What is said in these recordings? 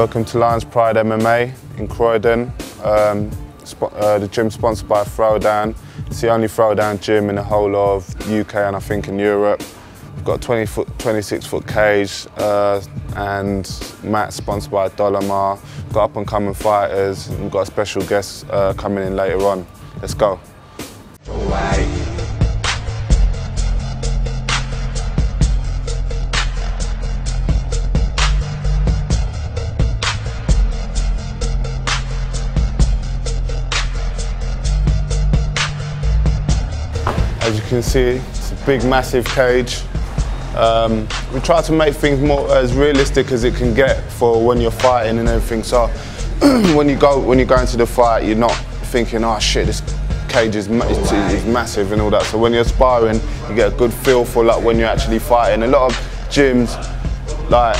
Welcome to Lions Pride MMA in Croydon. The gym's sponsored by Throwdown. It's the only Throwdown gym in the whole of UK and I think in Europe. We've got a 26-foot cage and mats sponsored by Dolomar. We've got up-and-coming fighters and we've got a special guest coming in later on. Let's go. As you can see, it's a big, massive cage. We try to make things more as realistic as it can get for when you're fighting and everything. So when you go into the fight, you're not thinking, oh shit, this cage is massive and all that. So when you're sparring, you get a good feel for like when you're actually fighting. A lot of gyms, like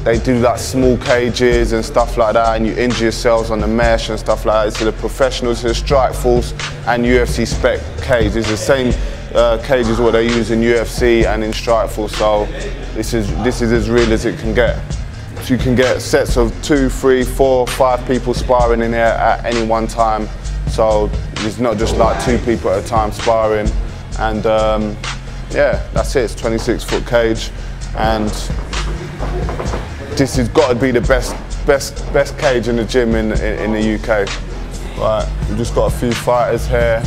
they do like small cages and stuff like that, and you injure yourselves on the mesh and stuff like that. It's the professionals, it's the Strike Force and UFC spec cage. It's the same cage as what they use in UFC and in Strike Force. So this is as real as it can get. So you can get sets of 2, 3, 4, 5 people sparring in here at any one time. So it's not just like 2 people at a time sparring. And yeah, that's it. It's 26-foot cage, and this has got to be the best cage in the gym in the UK. Right, we've just got a few fighters here.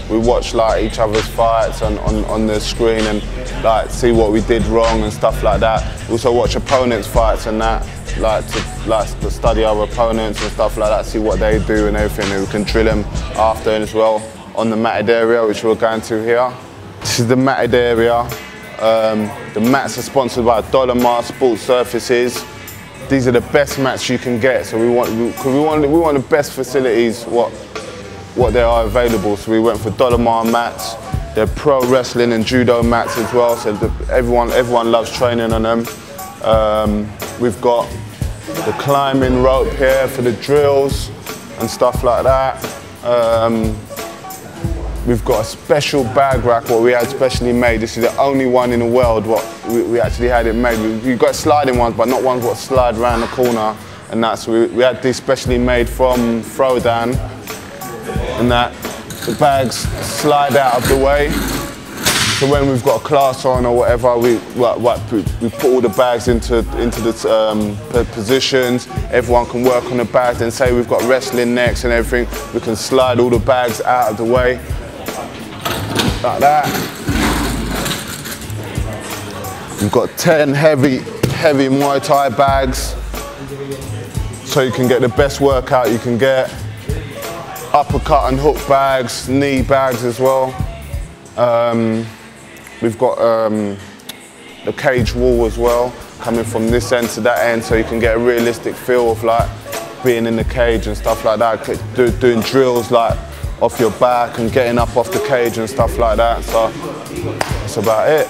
We watch like each other's fights on the screen and like see what we did wrong and stuff like that. We also watch opponents' fights and that, like to study our opponents and stuff like that, see what they do and everything, and we can drill them after as well on the matted area, which we're going to here. This is the matted area. The mats are sponsored by Dolomar Sports Surfaces. These are the best mats you can get, so we want the best facilities what there are available. So we went for Dolomar mats. They're pro wrestling and judo mats as well, so everyone loves training on them. We've got the climbing rope here for the drills and stuff like that. We've got a special bag rack, what we had specially made. This is the only one in the world what we actually had it made. We've got sliding ones, but not ones what slide around the corner. And that's we had these specially made from Throwdown, and that the bags slide out of the way. So when we've got a class on or whatever, we put all the bags into the positions. Everyone can work on the bags. And say we've got wrestling next and everything, we can slide all the bags out of the way. Like that. We've got 10 heavy Muay Thai bags, so you can get the best workout you can get. Uppercut and hook bags, knee bags as well. We've got the cage wall as well, coming from this end to that end, so you can get a realistic feel of like being in the cage and stuff like that. Doing drills like off your back and getting up off the cage and stuff like that. So that's about it.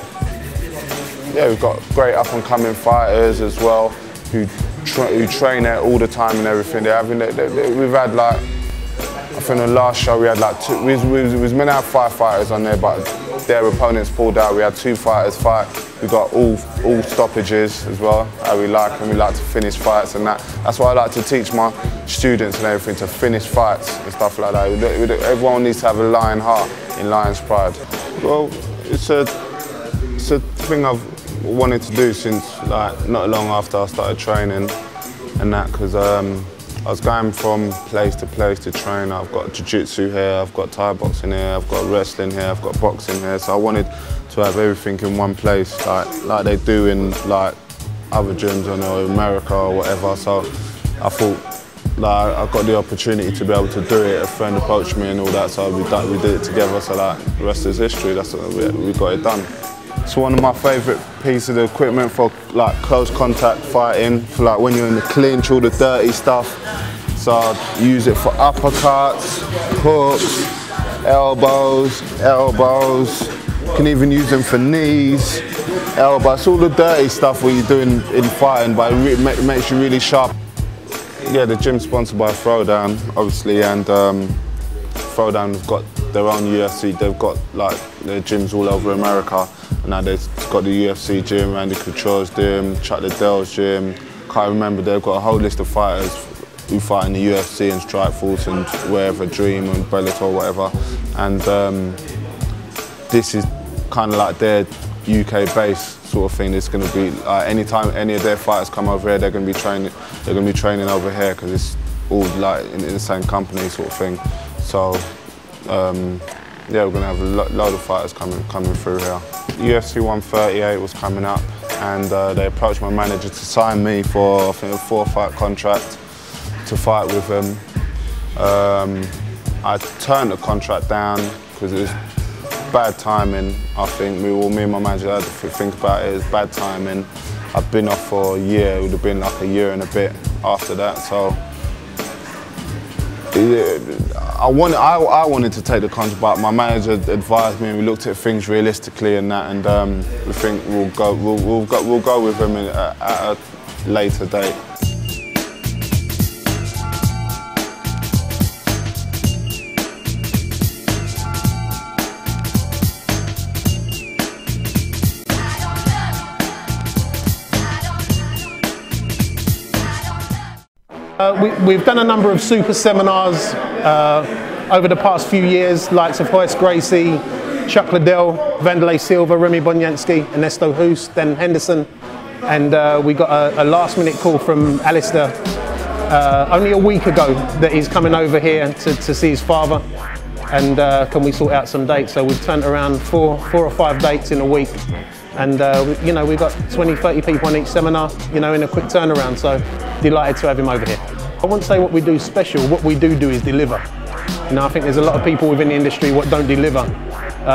Yeah, we've got great up-and-coming fighters as well who train there all the time and everything. We've had like, I think the last show we had like we was meant to have 5 fighters on there, but their opponents pulled out. We had 2 fighters fight. We got all stoppages as well. How we like, and we like to finish fights and that. That's why I like to teach my students and everything, to finish fights and stuff like that. Everyone needs to have a lion heart in Lions Pride. Well, it's a thing I've wanted to do since like not long after I started training and that, because I was going from place to place to train. I've got jiu-jitsu here, I've got Thai boxing here, I've got wrestling here, I've got boxing here. So I wanted to have everything in one place, like they do in like other gyms in America or whatever. So I thought like I got the opportunity to be able to do it. A friend approached me and all that, so we did it together. So like the rest is history. That's what we got it done. It's one of my favourite pieces of equipment for like close contact fighting, for like when you're in the clinch, all the dirty stuff. So I use it for uppercuts, hooks, elbows. You can even use them for knees, elbows, all the dirty stuff what you're doing in fighting, but it makes you really sharp. Yeah, the gym's sponsored by Throwdown, obviously, and Throwdown have got their own UFC. They've got like their gyms all over America. And now they've got the UFC gym, Randy Couture's gym, Chuck Liddell's gym, can't remember, they've got a whole list of fighters who fight in the UFC and Strikeforce and wherever, Dream and Bellator, whatever. And this is kind of like their UK-based sort of thing. It's going to be anytime any of their fighters come over here, they're going to be training. They're going to be training over here because it's all like in the same company sort of thing. So yeah, we're going to have a load of fighters coming through here. UFC 138 was coming up, and they approached my manager to sign me for, I think, a 4-fight contract to fight with them. I turned the contract down because it was bad timing. I think me and my manager had to think about it. It was bad timing. I've been off for a year. It would have been like a year and a bit after that. So I wanted to take the contract, but my manager advised me, and we looked at things realistically and that, and we think we'll go with him at a later date. We've done a number of super seminars over the past few years, likes of Hoist Gracie, Chuck Liddell, Wanderlei Silva, Remy Bonjanski, Ernesto Hoost, Dan Henderson, and we got a last-minute call from Alistair only a week ago that he's coming over here to see his father, and can we sort out some dates? So we've turned around four or five dates in a week. And you know, we've got 20, 30 people on each seminar, you know, in a quick turnaround, so delighted to have him over here. I won't say what we do special, what we do is deliver. You know, I think there's a lot of people within the industry what don't deliver.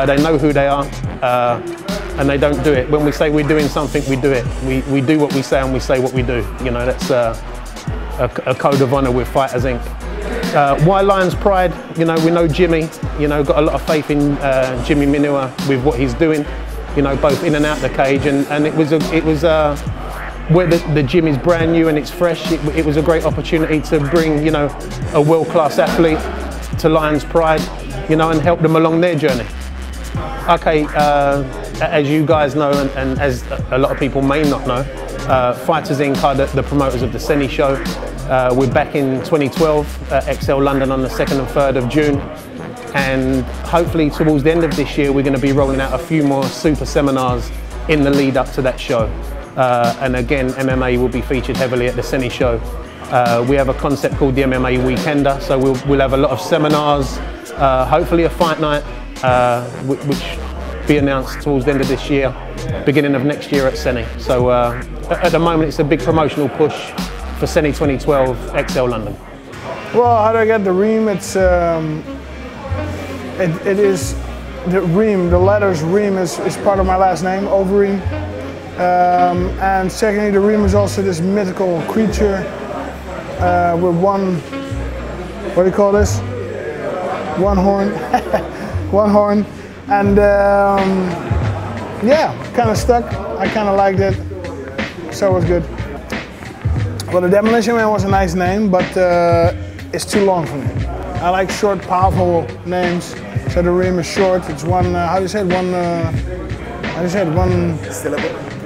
They know who they are, and they don't do it. When we say we're doing something, we do it. We do what we say and we say what we do. You know, that's a code of honour with Fighters Inc. Why Lions Pride? You know, we know Jimmy, you know, got a lot of faith in Jimi Manuwa with what he's doing. You know, both in and out the cage, and it was where the gym is brand new and it's fresh. It was a great opportunity to bring, you know, a world-class athlete to Lions Pride, you know, and help them along their journey. Okay, as you guys know, and as a lot of people may not know, Fighters Inc. are the promoters of the Senni show. We're back in 2012 at XL London on the 2nd and 3rd of June. And hopefully towards the end of this year, we're going to be rolling out a few more super seminars in the lead up to that show. And again, MMA will be featured heavily at the Senni show. We have a concept called the MMA Weekender, so we'll have a lot of seminars, hopefully a fight night, which will be announced towards the end of this year, beginning of next year at Senni. So at the moment, it's a big promotional push for Senni 2012 XL London. Well, how do I get the Reem? It's it is the Reem, the letters Reem is part of my last name, Overeem. And secondly, the Reem is also this mythical creature with one, what do you call this? One horn. One horn. And yeah, kind of stuck. I kind of liked it, so it was good. Well, the Demolition Man was a nice name, but it's too long for me. I like short, powerful names. So the Reem is short. It's one. How do you say it? One. How do you say it? One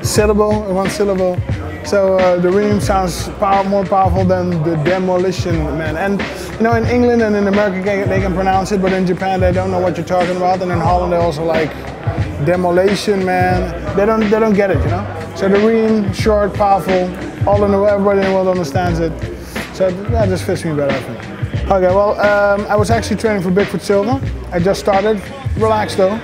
syllable. One syllable. So the Reem sounds more powerful than the Demolition Man. And you know, in England and in America they can pronounce it, but in Japan they don't know what you're talking about. And in Holland they also like Demolition Man. They don't get it, you know. So the Reem, short, powerful. Everybody in the world understands it. So that just fits me better, I think. Okay, well, I was actually training for Bigfoot Silva. I just started, relaxed though.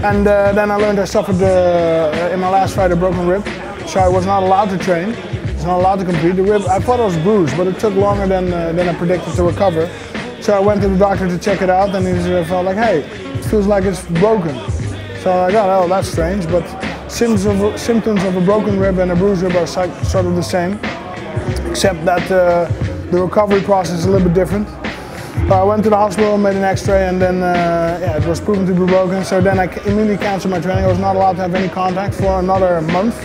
And then I learned I suffered, in my last fight, a broken rib. So I was not allowed to train. I was not allowed to compete. The rib, I thought it was bruised, but it took longer than I predicted to recover. So I went to the doctor to check it out, and he felt like, hey, it feels like it's broken. So I got, oh, that's strange, but symptoms of a broken rib and a bruised rib are sort of the same, except that the recovery process is a little bit different. I went to the hospital, made an x-ray, and then yeah, it was proven to be broken. So then I immediately canceled my training. I was not allowed to have any contact for another month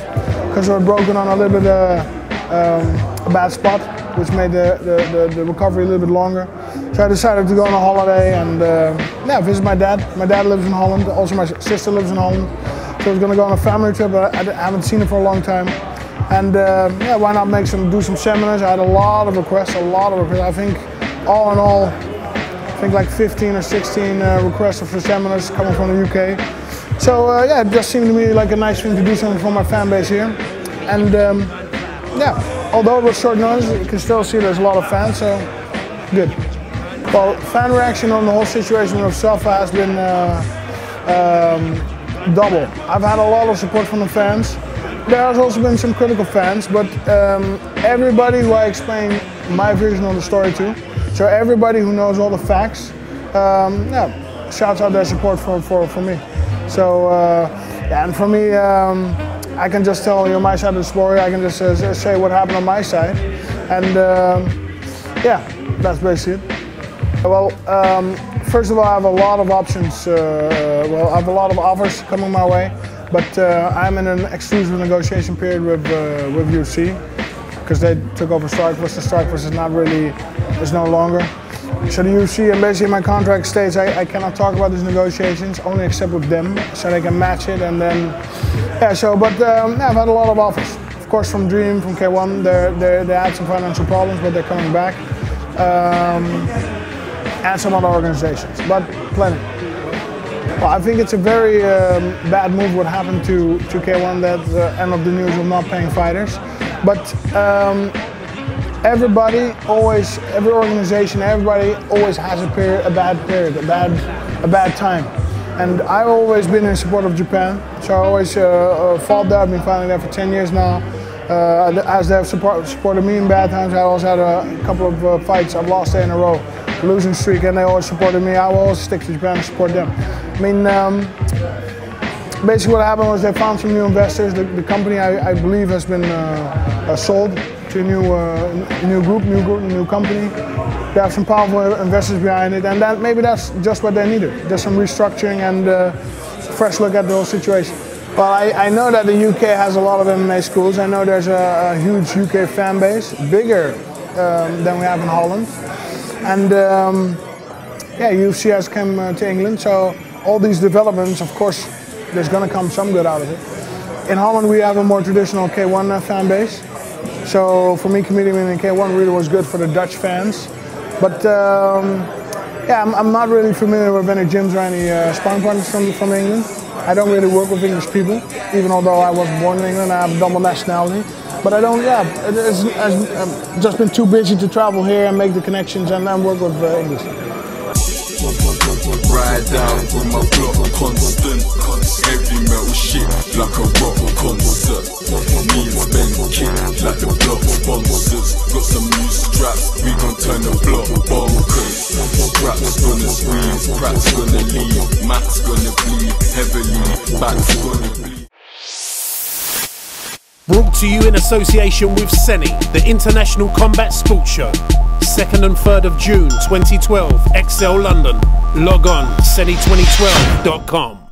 because I was broken on a little bit a bad spot, which made the recovery a little bit longer. So I decided to go on a holiday and yeah, visit my dad. My dad lives in Holland. Also my sister lives in Holland. So I was going to go on a family trip, but I haven't seen him for a long time. And yeah, why not do some seminars? I had a lot of requests. I think all in all, I think like 15 or 16 requests for seminars coming from the UK. So yeah, it just seemed to me like a nice thing to do something for my fan base here. And yeah, although it was short notice, you can still see there's a lot of fans, so good. Well, fan reaction on the whole situation with SAFA has been double. I've had a lot of support from the fans. There has also been some critical fans, but everybody who I explain my version of the story to, so everybody who knows all the facts, yeah, shouts out their support for me. So yeah, and for me, I can just tell you my side of the story. I can just say what happened on my side, and yeah, that's basically it. Well, first of all, I have a lot of options. Well, I have a lot of offers coming my way, but I'm in an exclusive negotiation period with UFC because they took over Strikeforce. The Strikeforce is not really, is no longer. So the UFC, and basically my contract states I cannot talk about these negotiations, only except with them, so they can match it. And then, yeah. So, but yeah, I've had a lot of offers. Of course, from Dream, from K1, they had some financial problems, but they're coming back. And some other organizations, but plenty. Well, I think it's a very bad move what happened to K1, that end of the news of not paying fighters. But everybody always, every organization, everybody always has a bad period, a bad time. And I've always been in support of Japan, so I always fought there. I've been fighting there for 10 years now. As they have supported me in bad times, I also had a couple of fights I've lost there in a row, losing streak, and they always supported me. I will always stick to Japan and support them. I mean, basically what happened was they found some new investors. The company, I believe, has been sold to a new company. They have some powerful investors behind it, and maybe that's just what they needed. Just some restructuring and fresh look at the whole situation. Well, I know that the UK has a lot of MMA schools. I know there's a huge UK fan base, bigger than we have in Holland. And yeah, UFC has come to England, so all these developments, of course, there's going to come some good out of it. In Holland, we have a more traditional K1 fan base. So for me, competing in K1 really was good for the Dutch fans. But yeah, I'm not really familiar with any gyms or any sparring partners from England. I don't really work with English people, even although I was born in England, I have a double nationality. But I don't, yeah, I've just been too busy to travel here and make the connections and then work with English. Ride down with my block constant, heavy metal shit like a rock concert. Me and Ben kick like the block sponsors. Got some new straps, we gon' turn the block bonkers. Raps gonna squeeze, cracks gonna leave, Matt's gonna bleed heavily, back's gonna bleed. Brought to you in association with Seni, the International Combat Sports Show. 2nd and 3rd of June 2012, XL London. Log on, seni2012.com.